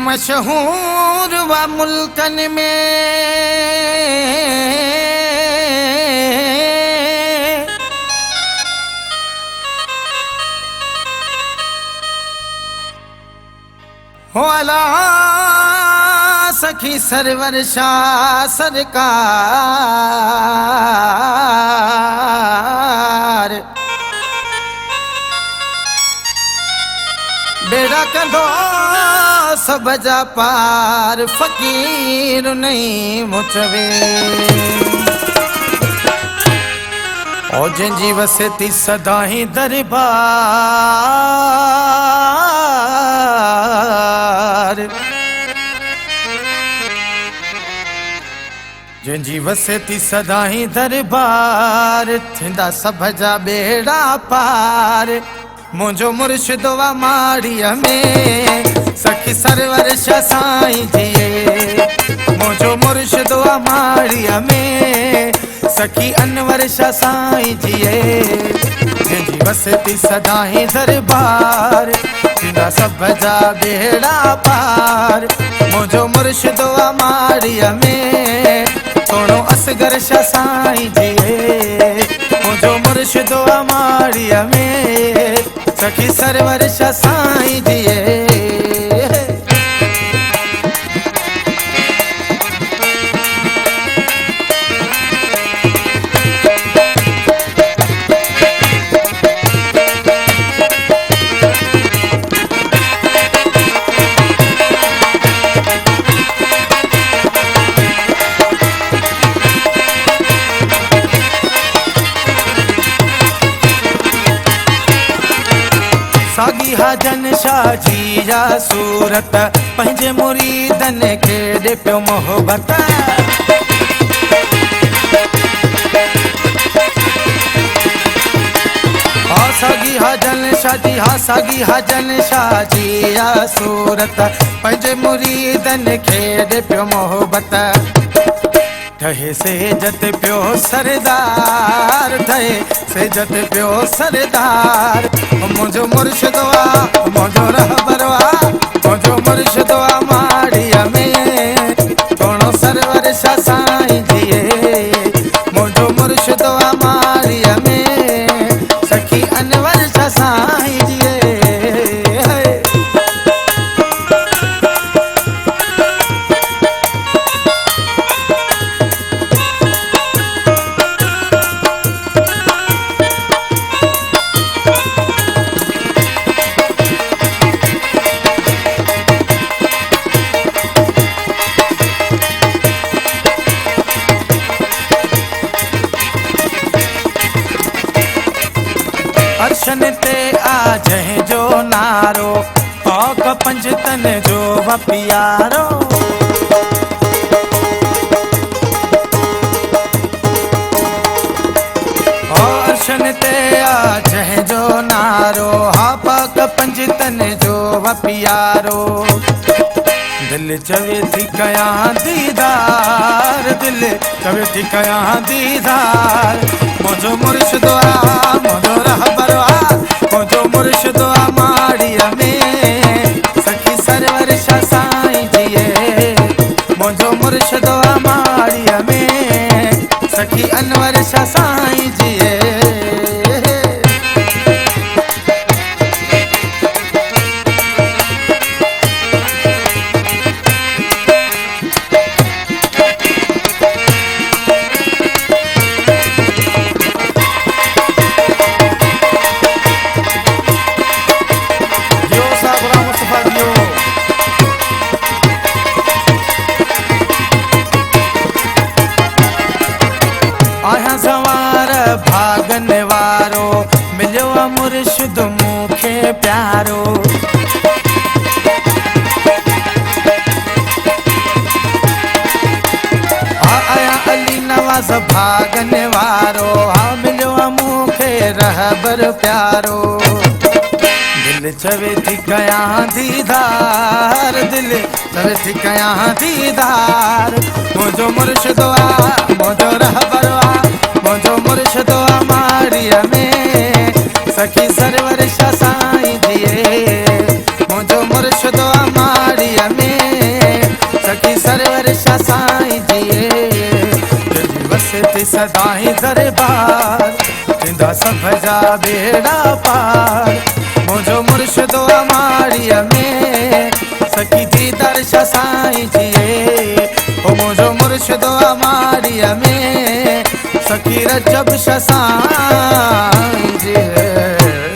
मशहूर व मुल्कन में हो अला सखी सरवर शाह सरकार बेड़ा कंदो सब जा पार फकीर नहीं मुचवे ओ जंजी वसती सदा ही दरबार जंजी वसती सदा ही दरबार थिंदा सब जा बेड़ा पार मुझो मुर्शिदवा माड़िया में सखी सरवर शाह साईं जिए मुझो मुर्शिदवा माड़िया में सखी अनवर शाह साईं जिए जंजी वसती सदा ही दरबार थिंदा सब जा बेड़ा पार मुझो मुर्शिदवा माड़िया में सोनो असगर शाह साईं जिए मुझो मुर्शिदवा माड़िया में सखी सरवर शाह साईं जिए सागी हाजन शाह जी जा सूरत पंहिंजे मुरीदन खे ॾे पियो मोहबत सागी हाजन शाह जी सागी हाजन शाह जी जा सूरत पंहिंजे मुरीदन खे ॾे पियो मोहबत ठहे से जत पियो सरदार ठहे से जत पियो सरदार मुझो मुर्शिदवा मुझो रहबरवा मुझो मुर्शिदवा माड़िया में थोड़ो सरवर शाह साईं जिए मुझो मुर्शिदवा माड़िया में सखी अनवर शाह साईं जिए अर्शन ते आ जंहिं जो नारो पौक पंजतन जो वपियारो अर्शन ते आ जंहिं जो नारो हा पौक पंजतन जो वपियारो दिल चवे थी कयां दीदार दिल चवे थी कयां दीदार मुझो मुर्शिदवा मुझो रहबरवा मुझो मुर्शिदवा माड़िया में सखी सरवर शाह साईं जिए मुझो मुर्शिदवा माड़िया में सखी अनवर शाह साईं जिए सवार भागन वारो मिलो मुर्शिद मूंखे प्यारो आया अली नवाज़ भागन वारो हाँ मिलो मूंखे रहबर प्यारो दिल चवे थी कयां दीदार दिल चवे थी कयां दीदार मुझो मुर्शिदवा मुझो रहबरवा मुझो मुर्शिदवा माड़िया में सखी सरवर शाह साईं जिए मुझो मुर्शिदवा माड़िया में हिते सदाई दरबार थींदा सब जा बेड़ा पार मुझो मुर्शिदो अमाड़ीअ में सखी जी दर्श साईं जिए ओ मुझो मुर्शिदो अमाड़ीअ में सखी रजब साईं